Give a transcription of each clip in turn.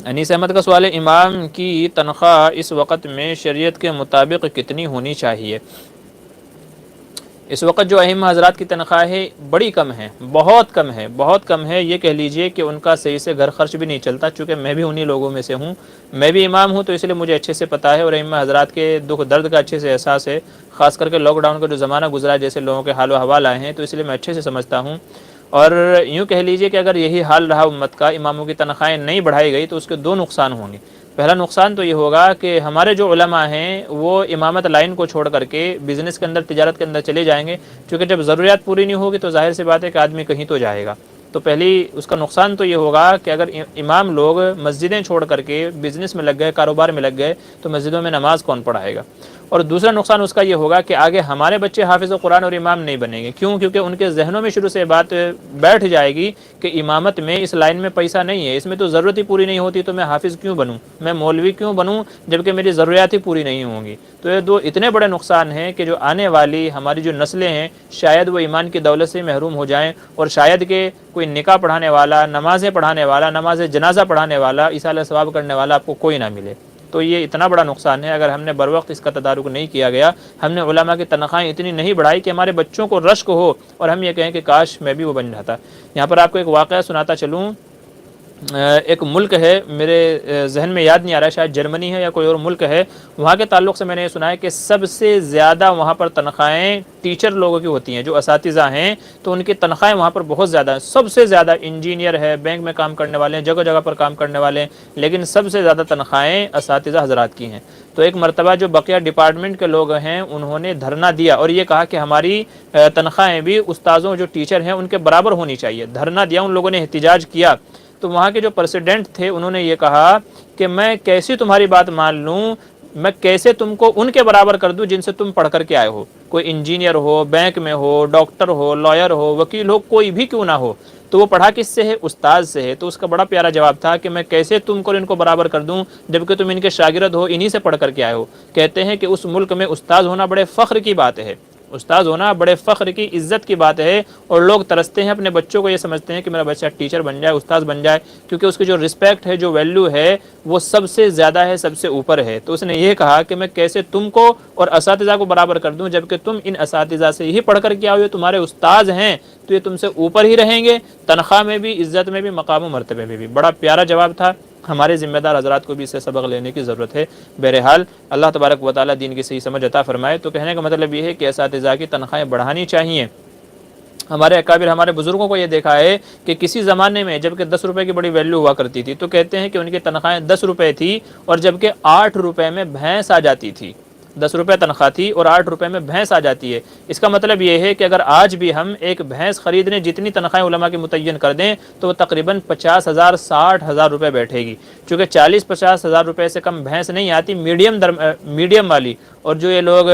انیس احمد کا سوال ہے، امام کی تنخواہ اس وقت میں شریعت کے مطابق کتنی ہونی چاہیے؟ اس وقت جو ائمہ حضرات کی تنخواہ ہے بڑی کم ہے، بہت کم ہے، بہت کم ہے، یہ کہہ لیجئے کہ ان کا صحیح سے گھر خرچ بھی نہیں چلتا، چونکہ میں بھی انہی لوگوں میں سے ہوں، میں بھی امام ہوں، تو اس لیے مجھے اچھے سے پتہ ہے اور ائمہ حضرات کے دکھ درد کا اچھے سے احساس ہے، خاص کر کے لاک ڈاؤن کا جو زمانہ گزرا ہے، جیسے لوگوں کے حال و احوال آئے ہیں، تو اس لیے میں اچھے سے سمجھتا ہوں۔ اور یوں کہہ لیجئے کہ اگر یہی حال رہا امت کا، اماموں کی تنخواہیں نہیں بڑھائی گئی، تو اس کے دو نقصان ہوں گے۔ پہلا نقصان تو یہ ہوگا کہ ہمارے جو علماء ہیں وہ امامت لائن کو چھوڑ کر کے بزنس کے اندر، تجارت کے اندر چلے جائیں گے، کیونکہ جب ضروریات پوری نہیں ہوگی تو ظاہر سی بات ہے کہ آدمی کہیں تو جائے گا۔ تو پہلی اس کا نقصان تو یہ ہوگا کہ اگر امام لوگ مسجدیں چھوڑ کر کے بزنس میں لگ گئے، کاروبار میں لگ گئے، تو مسجدوں میں نماز کون پڑھائے گا؟ اور دوسرا نقصان اس کا یہ ہوگا کہ آگے ہمارے بچے حافظ قرآن اور امام نہیں بنیں گے۔ کیوں؟ کیونکہ ان کے ذہنوں میں شروع سے بات بیٹھ جائے گی کہ امامت میں اس لائن میں پیسہ نہیں ہے، اس میں تو ضرورت ہی پوری نہیں ہوتی، تو میں حافظ کیوں بنوں، میں مولوی کیوں بنوں جبکہ میری ضروریات ہی پوری نہیں ہوں گی۔ تو یہ دو اتنے بڑے نقصان ہیں کہ جو آنے والی ہماری جو نسلیں ہیں شاید وہ ایمان کی دولت سے محروم ہو جائیں، اور شاید کہ کوئی نکاح پڑھانے والا، نمازیں پڑھانے والا، نماز جنازہ پڑھانے والا، ایصال ثواب کرنے والا آپ کو کوئی نہ ملے۔ تو یہ اتنا بڑا نقصان ہے اگر ہم نے بروقت اس کا تدارک نہیں کیا گیا، ہم نے علماء کی تنخواہیں اتنی نہیں بڑھائی کہ ہمارے بچوں کو رشک ہو اور ہم یہ کہیں کہ کاش میں بھی وہ بن جاتا۔ یہاں پر آپ کو ایک واقعہ سناتا چلوں۔ ایک ملک ہے، میرے ذہن میں یاد نہیں آ رہا ہے، شاید جرمنی ہے یا کوئی اور ملک ہے، وہاں کے تعلق سے میں نے یہ سنا ہے کہ سب سے زیادہ وہاں پر تنخواہیں ٹیچر لوگوں کی ہوتی ہیں، جو اساتذہ ہیں تو ان کی تنخواہیں وہاں پر بہت زیادہ ہیں، سب سے زیادہ انجینئر ہے، بینک میں کام کرنے والے ہیں، جگہ جگہ پر کام کرنے والے ہیں، لیکن سب سے زیادہ تنخواہیں اساتذہ حضرات کی ہیں۔ تو ایک مرتبہ جو بقیہ ڈپارٹمنٹ کے لوگ ہیں انہوں نے دھرنا دیا اور یہ کہا کہ ہماری تنخواہیں بھی استاذوں جو ٹیچر ہیں ان کے برابر ہونی چاہیے، دھرنا دیا، ان لوگوں نے احتجاج کیا۔ تو وہاں کے جو پریزیڈنٹ تھے انہوں نے یہ کہا کہ میں کیسی تمہاری بات مان لوں، میں کیسے تم کو ان کے برابر کر دوں جن سے تم پڑھ کر کے آئے ہو، کوئی انجینئر ہو، بینک میں ہو، ڈاکٹر ہو، لائر ہو، وکیل ہو، کوئی بھی کیوں نہ ہو۔ تو وہ پڑھا کس سے ہے؟ استاذ سے ہے۔ تو اس کا بڑا پیارا جواب تھا کہ میں کیسے تم کو ان کو برابر کر دوں جبکہ تم ان کے شاگرد ہو، انہی سے پڑھ کر کے آئے ہو۔ کہتے ہیں کہ اس ملک میں استاذ ہونا بڑے فخر کی بات ہے، استاذ ہونا بڑے فخر کی، عزت کی بات ہے، اور لوگ ترستے ہیں اپنے بچوں کو، یہ سمجھتے ہیں کہ میرا بچہ ٹیچر بن جائے، استاذ بن جائے، کیونکہ اس کی جو رسپیکٹ ہے، جو ویلیو ہے وہ سب سے زیادہ ہے، سب سے اوپر ہے۔ تو اس نے یہ کہا کہ میں کیسے تم کو اور اساتذہ کو برابر کر دوں جبکہ تم ان اساتذہ سے ہی پڑھ کر کے آؤ، تمہارے استاذ ہیں تو یہ تم سے اوپر ہی رہیں گے، تنخواہ میں بھی، عزت میں بھی، مقام و مرتبے میں بھی۔ بڑا پیارا جواب تھا، ہمارے ذمہ دار حضرات کو بھی اس سے سبق لینے کی ضرورت ہے۔ بہرحال اللہ تبارک و تعالیٰ دین کی صحیح سمجھ عطا فرمائے۔ تو کہنے کا مطلب یہ ہے کہ اساتذہ کی تنخواہیں بڑھانی چاہیے۔ ہمارے اکابر، ہمارے بزرگوں کو یہ دیکھا ہے کہ کسی زمانے میں جب کہ 10 روپے کی بڑی ویلیو ہوا کرتی تھی، تو کہتے ہیں کہ ان کی تنخواہیں 10 روپے تھی اور جب کہ 8 روپے میں بھینس آ جاتی تھی۔ 10 روپے تنخواہ تھی اور 8 روپے میں بھینس آ جاتی ہے۔ اس کا مطلب یہ ہے کہ اگر آج بھی ہم ایک بھینس خریدنے جتنی تنخواہیں علماء کی متعین کر دیں تو وہ تقریباً 50,000 60,000 روپے بیٹھے گی، چونکہ 40-50 ہزار روپے سے کم بھینس نہیں آتی، میڈیم والی۔ اور جو یہ لوگ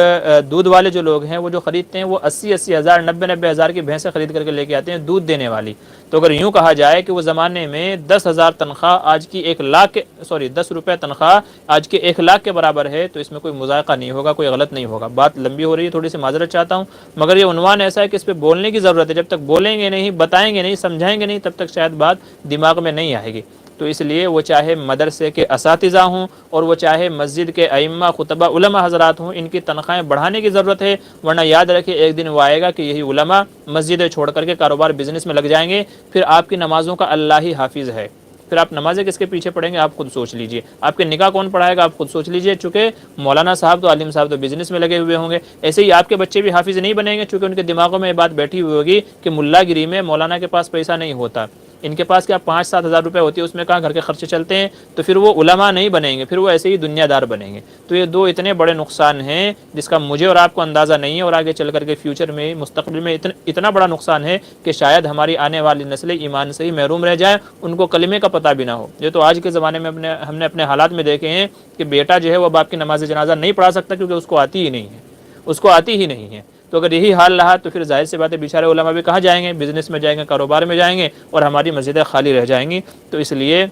دودھ والے جو لوگ ہیں وہ جو خریدتے ہیں وہ 80 ہزار 90 ہزار کی بھینسیں خرید کر کے لے کے آتے ہیں، دودھ دینے والی۔ تو اگر یوں کہا جائے کہ وہ زمانے میں 10,000 تنخواہ آج کی 10 روپے تنخواہ آج کے 1,00,000 کے برابر ہے، تو اس میں کوئی مذائقہ نہیں ہوگا، کوئی غلط نہیں ہوگا۔ بات لمبی ہو رہی ہے، تھوڑی سی معذرت چاہتا ہوں، مگر یہ عنوان ایسا ہے کہ اس پہ بولنے کی ضرورت ہے۔ جب تک بولیں گے نہیں، بتائیں گے نہیں، سمجھائیں گے نہیں، تب تک شاید بات دماغ میں نہیں آئے گی۔ تو اس لیے وہ چاہے مدرسے کے اساتذہ ہوں اور وہ چاہے مسجد کے ائمہ، خطبہ، علماء حضرات ہوں، ان کی تنخواہیں بڑھانے کی ضرورت ہے، ورنہ یاد رکھیں ایک دن وہ آئے گا کہ یہی علماء مسجدیں چھوڑ کر کے کاروبار، بزنس میں لگ جائیں گے، پھر آپ کی نمازوں کا اللہ ہی حافظ ہے، پھر آپ نمازیں کس کے پیچھے پڑھیں گے؟ آپ خود سوچ لیجئے۔ آپ کے نکاح کون پڑھائے گا؟ آپ خود سوچ لیجئے، چونکہ مولانا صاحب تو، عالم صاحب تو بزنس میں لگے ہوئے ہوں گے، ایسے ہی آپ کے بچے بھی حافظ نہیں بنیں گے، چونکہ ان کے دماغوں میں یہ بات بیٹھی ہوئی ہوگی کہ ملا گری میں مولانا کے پاس پیسہ نہیں ہوتا، ان کے پاس کیا 5-7 ہزار روپے ہوتی ہے، اس میں کہاں گھر کے خرچے چلتے ہیں، تو پھر وہ علماء نہیں بنیں گے، پھر وہ ایسے ہی دنیا دار بنیں گے۔ تو یہ دو اتنے بڑے نقصان ہیں جس کا مجھے اور آپ کو اندازہ نہیں ہے، اور آگے چل کر کے فیوچر میں، مستقبل میں اتنا بڑا نقصان ہے کہ شاید ہماری آنے والی نسلیں ایمان سے ہی محروم رہ جائیں، ان کو کلمے کا پتہ بھی نہ ہو۔ یہ تو آج کے زمانے میں ہم نے اپنے حالات میں دیکھے ہیں کہ بیٹا جو ہے وہ باپ کی نماز جنازہ نہیں پڑھا سکتا کیونکہ اس کو آتی ہی نہیں ہے، اس کو آتی ہی نہیں ہے۔ تو اگر یہی حال رہا تو پھر ظاہر سی بات ہے بیچارے علماء بھی کہاں جائیں گے؟ بزنس میں جائیں گے، کاروبار میں جائیں گے، اور ہماری مسجدیں خالی رہ جائیں گی۔ تو اس لیے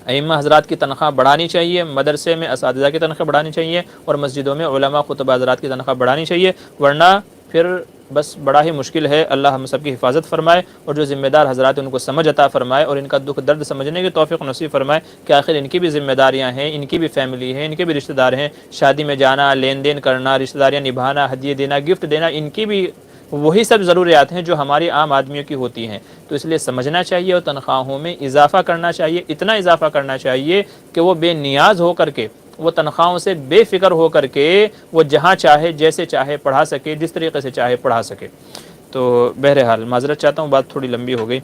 ائمہ حضرات کی تنخواہ بڑھانی چاہیے، مدرسے میں اساتذہ کی تنخواہ بڑھانی چاہیے، اور مسجدوں میں علماء، خطبہ حضرات کی تنخواہ بڑھانی چاہیے، ورنہ پھر بس بڑا ہی مشکل ہے۔ اللہ ہم سب کی حفاظت فرمائے، اور جو ذمہ دار حضرات ان کو سمجھ عطا فرمائے اور ان کا دکھ درد سمجھنے کی توفیق نصیب فرمائے کہ آخر ان کی بھی ذمہ داریاں ہیں، ان کی بھی فیملی ہے، ان کے بھی رشتہ دار ہیں، شادی میں جانا، لین دین کرنا، رشتہ داریاں نبھانا، ہدیے دینا، گفٹ دینا، ان کی بھی وہی سب ضروریات ہیں جو ہماری عام آدمیوں کی ہوتی ہیں۔ تو اس لیے سمجھنا چاہیے اور تنخواہوں میں اضافہ کرنا چاہیے، اتنا اضافہ کرنا چاہیے کہ وہ بے نیاز ہو کر کے، وہ تنخواہوں سے بے فکر ہو کر کے وہ جہاں چاہے جیسے چاہے پڑھا سکے، جس طریقے سے چاہے پڑھا سکے۔ تو بہرحال معذرت چاہتا ہوں، بات تھوڑی لمبی ہو گئی۔